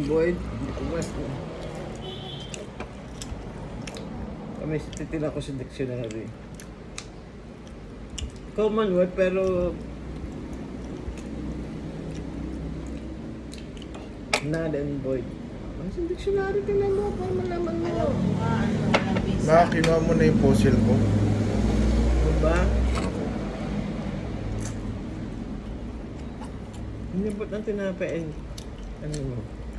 Boyd, mas kami titignan ko sa dictionary. Common word pero null and void. Ano sa dictionary, tingnan mo para malaman mo. Alam mo nga, ano ang visa. Ma, kinuha mo na yung fossil ko. Ano ba? Nilibot ang tinapay. Ano mo?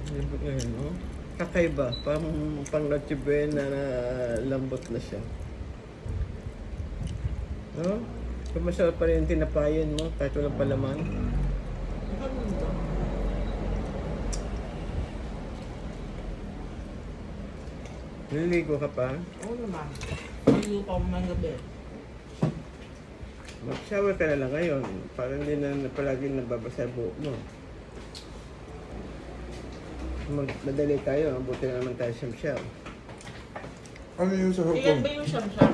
Nilibot na yun, no? Kakaiba. Pang Noche-Buena na lambot na siya. No? Kung masarap pa rin yung tinapayan mo, kahit walang palaman. Nililigo ka pa? Oo naman. Maligo pa mo ng gabi. Mag-shower ka na lang ngayon. Para hindi na palagi nababasa yung buhok mo. Madali tayo. Buti na naman tayo siyam-siyam. Ano yung sa Ilan hukom? ba yung siyam-siyam?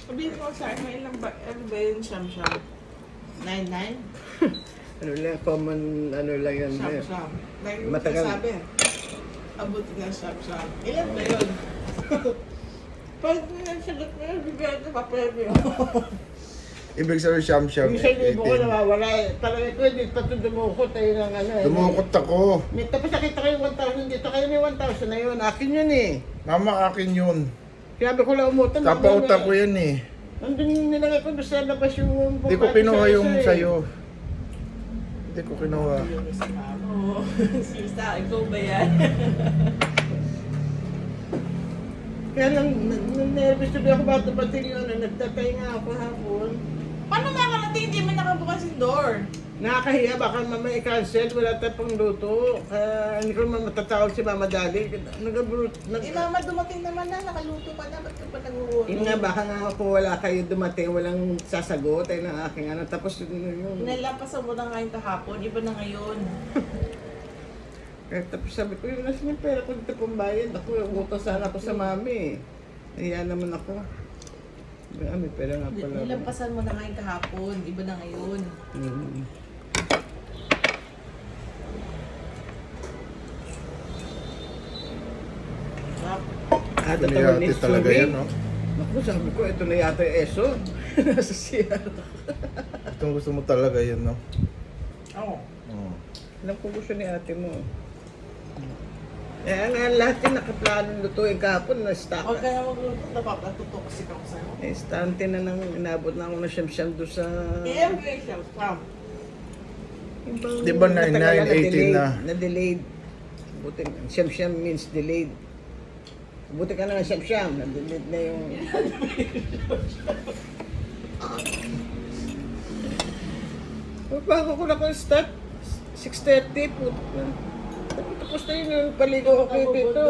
Sabihin mo sa akin, may ilang ba, ano ba yung siyam-siyam? 9-9? Ano lang, common ano lang yan. Siyam-siyam. Like yung Matagal. sabi. Abot na siyam-siyam. Ilan ba yun? Pag nagsagot mo yun, bigyan ka pa premyo. Ibig sabihin siyam-siyam. Yung sa libo ko nawawala eh. Talaga ko, hindi pa ito dumukot eh ng ano eh. Dumukot ako. May tapos nakita ko yung 1,000 dito. Kayo may 1,000 na yun. Akin yun eh. Mama, akin yun. Sinabi ko lang umutan. Kapauta ko yan eh. Nandun yung nilagay ko doon sa labas yung... Hindi ko kinuha yung sa'yo. Hindi ko kinuha. Oo. Sisa, ikaw ba yan? Kaya lang, nervous tuloy ako ba't bating yun. Nagtatay nga ako hapon. Paano makakarating hindi mo nakabukas yung door? Nakakahiya, baka mamaya i-cancel. Wala tayo pang luto. Kaya hindi ko naman matatawag si Mama Dali. Eh mama, dumating naman na, nakaluto ka na, ba't ka pa nag-uulog? Yun nga, baka nga kung wala kayo dumating, walang sasagot ay ng aking ano. Tapos yun. Nalampasan mo na ngayon kahapon, iba na ngayon. Kaya tapos sabi ko, yung nasa yung pera ko dito pambayad. Ako, utang sana ako sa mami. Kaya naman ako. May pera nga pala. Nilampasan mo na ngayon kahapon, iba na ngayon. Mm. Ito ni ate talaga yan, no? Naku, sabi ko, ito na yata yung ESO. Nasa CR. Itong gusto mo talaga yan, no? Oo. Oo. Alam ko gusto ni ate mo. Eh, nga lahat yung nakaplano lutuin kahapon na stock. Huwag ka na magluto na pa, natutoxic ako sa'yo. Eh, stante na nang inabot na ako na siyam-siyam doon sa... Eh, every siya, from. Yung bang Di ba 9, natagalan 18 na? Na-delayed. Buti, siyam-siyam means delayed. Buti ka na nga siyam-siyam. Na-delayed na yung... Bago ko na kung start, 6:30 po. Tapos na yun yung paligo ko kayo dito.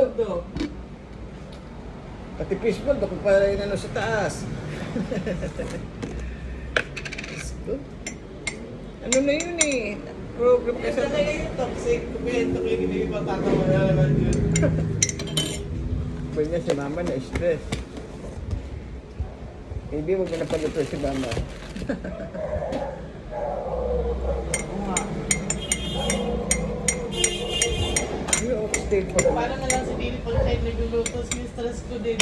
Pati fishball, ako pa rin ano sa taas. Ano na yun eh? Program ka Eh, sa... talaga yung toxic. Kumento ko yung hindi matatawa na naman yun. Pwede niya si mama na stress. Hindi mo pinapaluto si mama. Oo nga. Yung state po. Paano na lang si Dili pag siya nagluluto, stress ko din.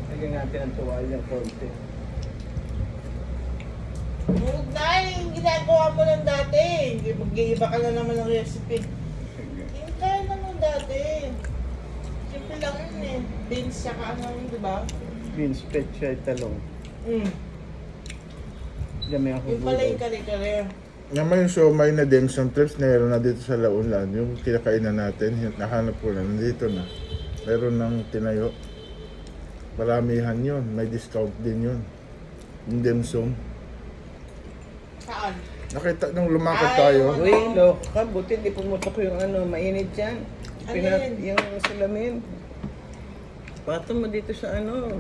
Lagyan natin ang tuwalya konti. Huwag na, yung ginagawa mo lang dati. Mag-iiba ka na naman ng recipe. Yung kaya naman dati. Simple lang yun eh. Beans saka ano yun, di ba? Beans, pecha, talong. Diyan may ako Yung pala yung kare-kare. Naman yung siomay na Demson Trips, meron na dito sa Launlan. Yung kinakainan natin, yung nahanap ko na, nandito na. Meron ng tinayo. Maramihan yun, may discount din yun. Yung Demson. Saan? Nakita nung lumakad Ay, tayo. ano? Uy, loka, buti di pumutok yung ano, mainit yan. Ano yun? Yung salamin. Pato mo dito sa ano,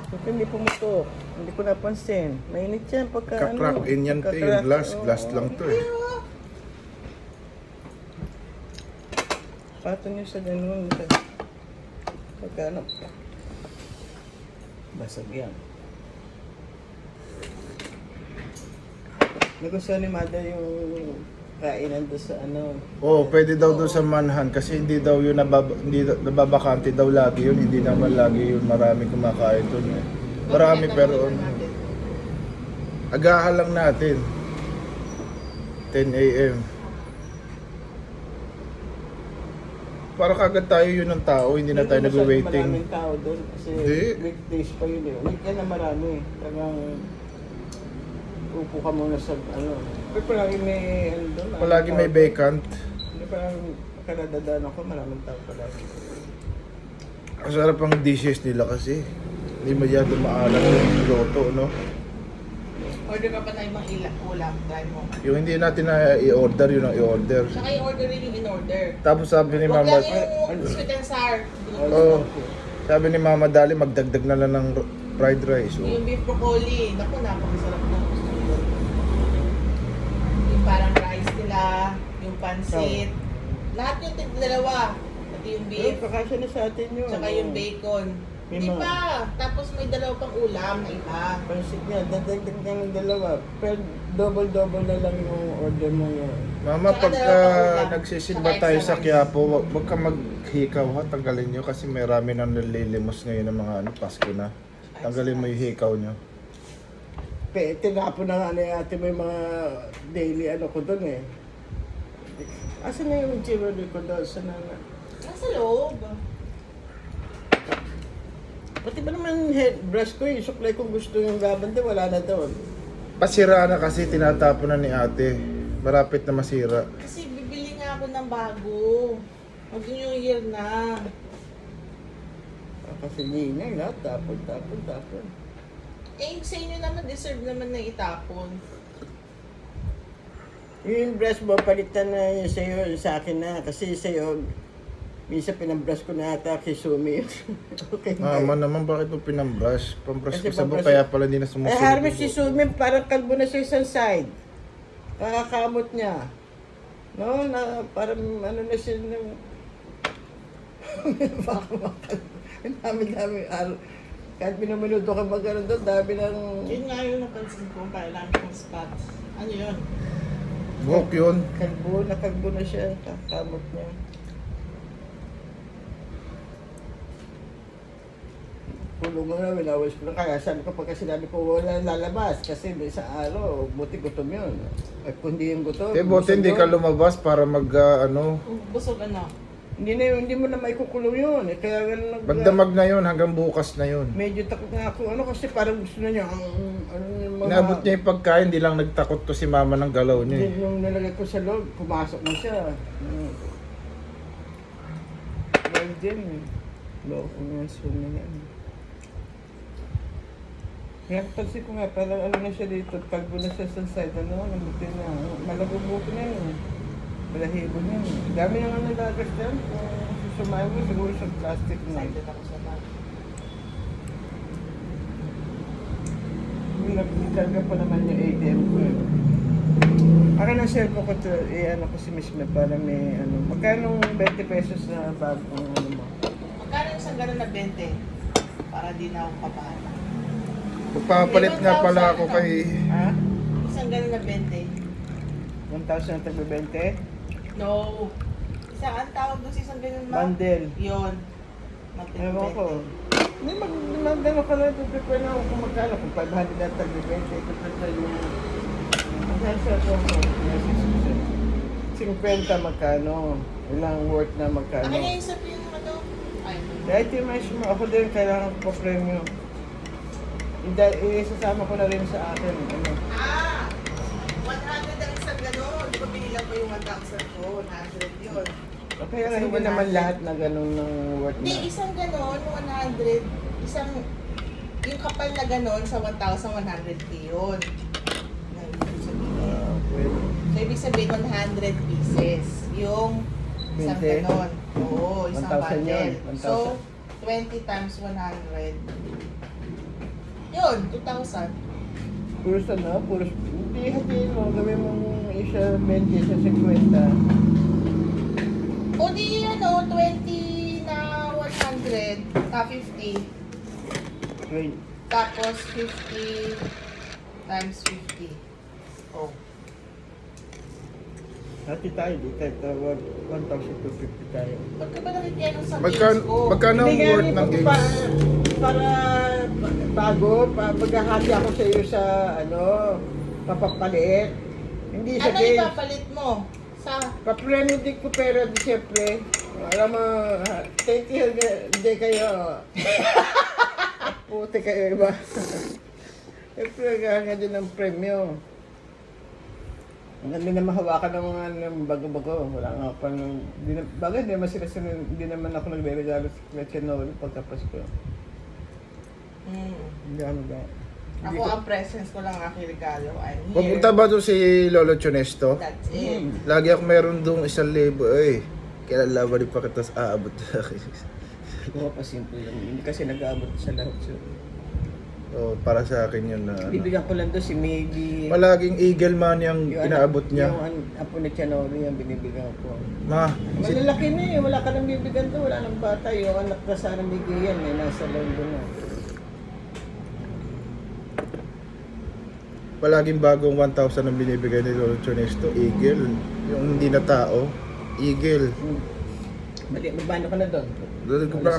Bakit hindi pumutok? Hindi ko napansin. Mainit yan pagka Kakrack in yan, te. Yung glass lang to eh. Pato niyo sa ganun. Pagka basag yan. Nagustuhan ni Mother yung kainan doon sa ano. Oo, pwede daw doon sa manhan kasi hindi daw yun hindi nababakante daw lagi yun. Hindi naman lagi yun marami kumakain doon eh. Marami pero agahan lang natin. 10 a.m. Para kagad tayo yun ng tao, hindi na tayo nag-waiting. Maraming tao doon kasi Hindi. weekdays pa yun eh. Weekend na marami. Talagang upo ka muna sa ano. Pero palagi may ano doon. Palagi may vacant. Hindi parang kanadadaan ako, maraming tao palagi. Ang sarap ang dishes nila kasi. Hindi masyado maalat yung loto, no? Order ka pa na ibang ulam, try mo. Yung hindi natin na i-order, yun ang i-order. Saka i-order rin yung in-order. Tapos sabi ni Huwag Mama, lang yung sweet and sour. oh, sabi ni Mama Dali, magdagdag na lang ng fried rice. Oh. Yung beef broccoli, naku, napakasarap na. Gusto ko yun. Yung parang rice nila, yung pansit. Lahat yung dalawa. Pati yung Eh, beef, kakasya na sa atin yun. tsaka yung bacon. May Di mga- ba? Tapos may dalawa pang ulam na iba. Pansit niya, dadagdag na ng dalawa. Pero double-double na lang yung order mo yun. Mama, Tsaka pagka dalawang ulam. nagsisimba Tsaka tayo extra sa rice. Quiapo, wag ka maghikaw ha, tanggalin nyo kasi may rami nang nalilimos ngayon ng mga Pasko na. Tanggalin mo yung hikaw nyo. Tinapon na nga ni ate mo yung mga daily ano ko doon eh. Asan na yung jewelry ko doon? Sa nana? Nasa loob. Pati ba naman head brush ko yung supply kung gusto yung gabanda, wala na doon. Pasira na kasi tinatapon na ni ate. Marapit na masira. Kasi bibili nga ako ng bago. Mag-new year na. Kasi ninay lahat, tapon. Eh, sa inyo naman, deserve naman na itapon. Yung brush mo, palitan na yun sa'yo, sa akin na. Kasi sa'yo, minsan pinabrush ko na ata kay Sumi. Okay. Mama naman, bakit mo pinambrush? Pambrush Kasi ko sa buhok, pambrush- kaya pala hindi na sumusunod. Eh, Harvey, yung si buhok. Sumi, parang kalbo na sa isang side. Kakakamot niya. No, na parang ano na siya ng... Dami. Kahit pinaminuto ka magkaroon doon, dami ng... Yun nga yung napansin ko, kailangan kong spots. Ano yun? Buhok yun. Kalbo na siya. Kakakamot niya. Pulong mo na, winawas ko lang. Kaya sabi ko, pagka sinabi ko, wala lalabas. Kasi may sa araw, buti gutom yun. At kung hindi yung gutom... Eh, buti hindi ka lumabas para mag, ano, Busog ano? Hindi mo na maikukulong yun. Eh, kaya ganun magdamag na yun hanggang bukas na yun. Medyo takot nga ako. Ano kasi parang gusto na niya. Ano yung mga... Inabot niya yung pagkain, hindi lang nagtakot to si mama ng galaw niya eh. Hindi, nung nilagay ko sa loob, pumasok na siya. Well, din. Loob ko nga swimming yan. Kaya pansin ko nga, parang ano na siya dito, kalbo na siya sa side, ano, nabuti na. Malabubuko na yun. Malahibo na yun. Dami na nga nalagas dyan. Kung susumayo mo, siguro sa plastic na. Excited ako sa bag. Nagkarga pa naman yung ATM ko eh. Akin ang cellphone ko to, ano ko si Miss May para may ano. Magkano 20 pesos na bag ang ano mo? Magkano isang gano'n na 20? Para di na ako kabahan. Magpapalit nga pala ako kay... Ha? Isang gano'n na 20? 1,000 na tagbe 20? No. Isang ang tawag doon sa isang gano'n ma? Bundle. Yun. Ewan ko. Hindi, mag-ano ka lang, prepare na ako kung magkano. Kung 500 na tagbe 20, prepare yung... Magkano sa cellphone ko? 50 magkano? Ilang worth na magkano? Akin yung isip yung ano? Ay. Dahil timash mo, ako din kailangan ko pa premium. Isasama ko na rin sa akin. Ano. 100 ang isang gano'n. Di ba binilang ko yung 1,000 ko? 100 yun. Kaya Kasi hindi 100. naman lahat na ganun ng worth Hindi, na. isang gano'n, 100. Isang, yung kapal na gano'n sa 1,100 yun. Na ibig sabihin. Pwede. So, ibig sabihin 100 pieces. Yung isang 20? gano'n. Oo, isang 1,000 yun, bundle. 1,000. So, 20 times 100. Yun, 2,000. Puros ano, puros, hindi hatiin mo, gawin mong isa 20, isa 50. O di ano, 20 na 100, 50. Wait, Tapos 50 times 50. Oh. hati tayo dito, ito 1,250 tayo. Ba't ka ba nakikita ng sa Magkano, games ko? magkano ang Hindi nga, worth ng games? Para bago, maghahati ako sa iyo sa ano, papapalit. Hindi sa Ano games. ipapalit mo? Sa... Papremidig ko pero di siyempre. Alam mo, thank you, hindi kayo. Puti kayo iba. Siyempre, kaya din ng premyo. Ang ganda na mahawakan ng mga bago-bago. Wala nga pa nung... Bagay, hindi naman ako nagre-regalo sa Clechenol pagkapasko. Hindi ano ba? Ako ang presence ko lang aking regalo. I'm here. Pupunta ba doon si Lolo Chonesto? That's it. Lagi ako meron doon 1,000. Eh, kailan laban pa kita sa aabot sa akin. Oo, pasimple lang. Hindi kasi nag-aabot sa lahat. So, So, para sa akin yun na ano. bibigyan ko lang doon si Maybe. Malaging eagle man yung inaabot niya. Yung apo ni Chanori yung binibigyan ko. Ma, Malalaki na eh. Wala ka nang bibigyan to. Wala nang bata. Yung anak na sana bigyan yan eh. Nasa London na. palaging bagong 1,000 ang binibigay ni Lolo Chonesto. Eagle. Yung hindi na tao. Eagle. Mali, magbano ka na doon?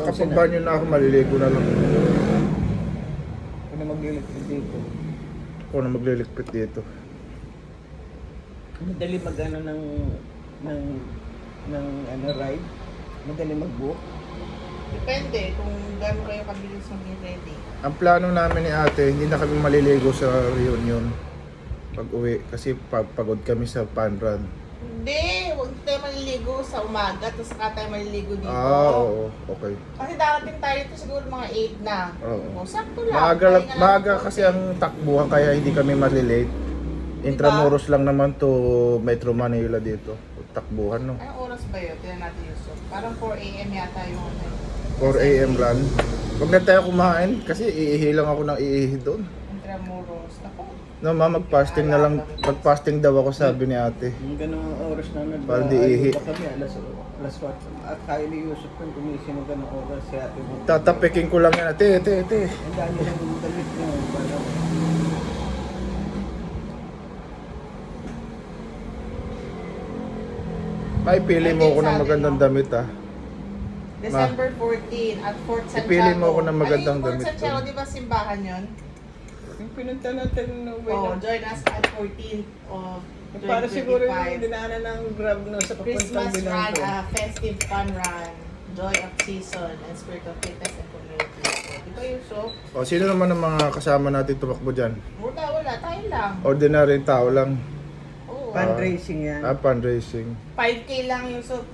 Kapag banyo na ako, maliligo na lang. Kung na magliligpit dito. Ako na magliligpit dito. Madali mag-ano ng ano, ride. Madali mag-book. Depende kung gaano kayo kabilis maging ready. Ang plano namin ni ate, hindi na kami maliligo sa reunion pag uwi kasi pagod kami sa fun run. Hindi, huwag tayo maliligo sa umaga, tapos saka tayo maliligo dito. Oo, okay. Kasi darating tayo ito siguro mga 8 na. Oo. O, sakto lang. Maaga, Pahinga lang maaga konti. kasi ang takbuhan kaya hindi kami malilate. Intramuros lang naman to Metro Manila dito. Takbuhan no. Anong oras ba yun? Tignan natin yung so. Parang 4 a.m. yata yung 4 a.m. run. Huwag na tayo kumain kasi iihi lang ako ng iihi doon. Intramuros. Ako. No, ma, mag-fasting na lang. Mag-fasting daw ako sabi ni ate. Yung ganong oras na Parang di ihi. pa kami, alas 4. At kaya ni Yusuf kung gumising ng ganong oras si ate mo. Tatapikin ko lang yan. Ate. Ang dami lang yung damit niyo. Parang May pili mo ako ng magandang damit ah. December 14 at Fort Santiago. Ipili mo ako ng magandang Ay, yung damit Fort Santiago, doon. di ba simbahan yun? yung pinunta natin no way Oh, na. join us at 14th of Para siguro yung 2025. dinaanan ng Grab no, sa papuntang Christmas run, Binanto. festive fun run, joy of season, and spirit of fitness and community. Di ba yung so? O, sino naman ang mga kasama natin tumakbo dyan? Wala, tayo lang. Ordinary tao lang. Oo. Fundraising yan. Fundraising. 5K lang yung so.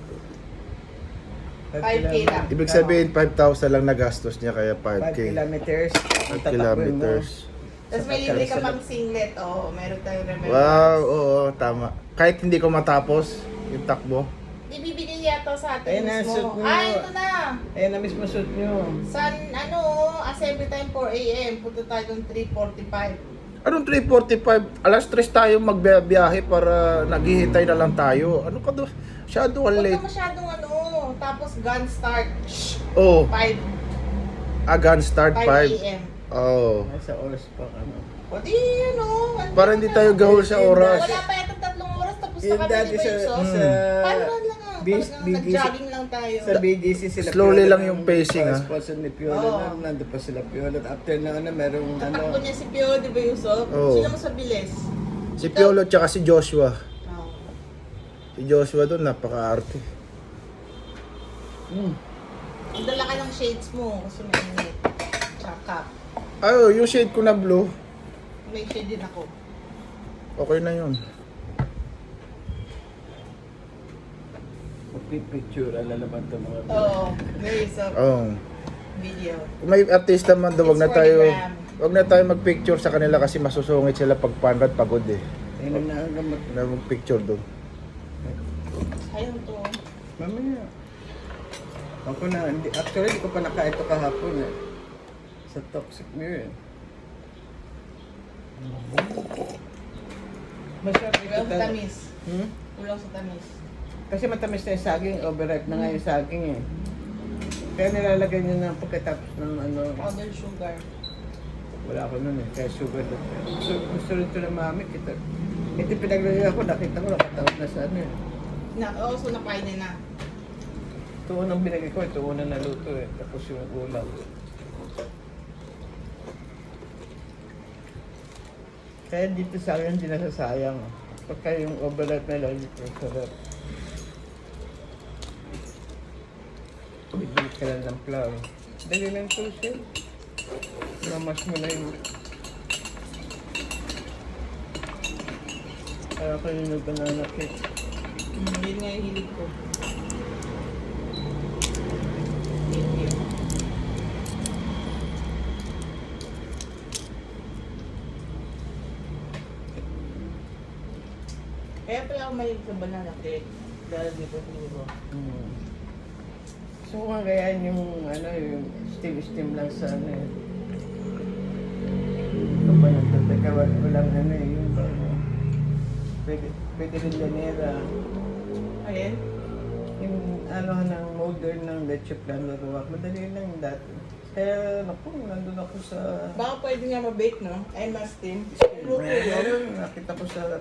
5K lang. Ibig sabihin, 5,000 lang nagastos niya kaya 5 5K. kilometers. 5 kilometers. Tapos may libre ka pang singlet. Oo, meron tayong remembrance. Wow, oo, tama. Kahit hindi ko matapos yung takbo. Ibibigay yata sa atin Ayun na, mismo. suit mo. Ay, ito na. Ayan na mismo suit nyo. San, assembly time 4 a.m. Punta tayo doon 3:45. Anong 3:45? Alas 3 tayo magbiyahe para naghihintay na lang tayo. Ano ka doon? Shadow Huwag late. ka masyadong tapos gun start. Oh, 5 agan start 5 5. a.m. Oh. Nasa oras pa ano. O di, Para hindi tayo gahol sa oras. Wala pa yata 3 oras, tapos na Yung kami, dati di ba sa, yung so? sa, Paano lang nag-jogging lang tayo. sa BGC sila. Slowly Piola lang ng yung pacing, ah. Sponsor ni Piola Oo. na, nandun pa sila Piola. At after na merong Tatakbo niya si Pio, di ba yung so? Oo. Sino mas mabilis? Si Piolo tsaka si Joshua. Oo. Si Joshua doon, napaka-arte. Magdala ka ng shades mo kasi mainit. Tsaka cap. Ay, yung shade ko na blue. May shade din ako. Okay na yun. picture, alalaman to mga Oo. Very so Oh. video. Kung may artista man daw, wag na It's for tayo the gram. wag na tayo magpicture sa kanila kasi masusungit sila pag panrat pagod eh. Ayun na ang gamot. Na magpicture doon. Ayun to. Mamaya. Ako na, actually hindi ko pa nakain ito kahapon eh. Sa toxic mirror. Masarap ito Kulang sa talaga. tamis. Hmm? Kulang sa tamis. Kasi matamis na yung saging, overripe na nga yung saging eh. Kaya nilalagay niyo na pagkatapos ng ano, Powdered sugar. wala ako nun eh, kaya sugar doon. Gusto rin ito ng mami kita. Ito pinaglagay ako, nakita ko nakatawag na sa ano eh. So nakainin na. Ito unang binigay ko, ito unang naluto eh. Tapos yung ulam. Kaya dito sa akin, hindi nasasayang. Pagka yung overripe na lang, dito sarap. Bigyan ka lang ng flour. Dali lang ito siya. Mamas mo na yun. Kaya ko yung banana cake. Yun nga yung hilig ko. Thank you. Kaya pala ako mahilig sa banana cake. Dahil di ko siguro. Hmm. So kung kaya yung ano, yung steam lang sa ano eh. Kapag nagtataka, walang ano eh, yung pwede rin lanera. Ayan. Yung ano ng modern ng leche plan na gawa, madali lang yung dati. Kaya naku, nandun ako sa... Baka pwede nga ma-bake, no? Ay, ma-steam. Luto yun. Meron, nakita ko sa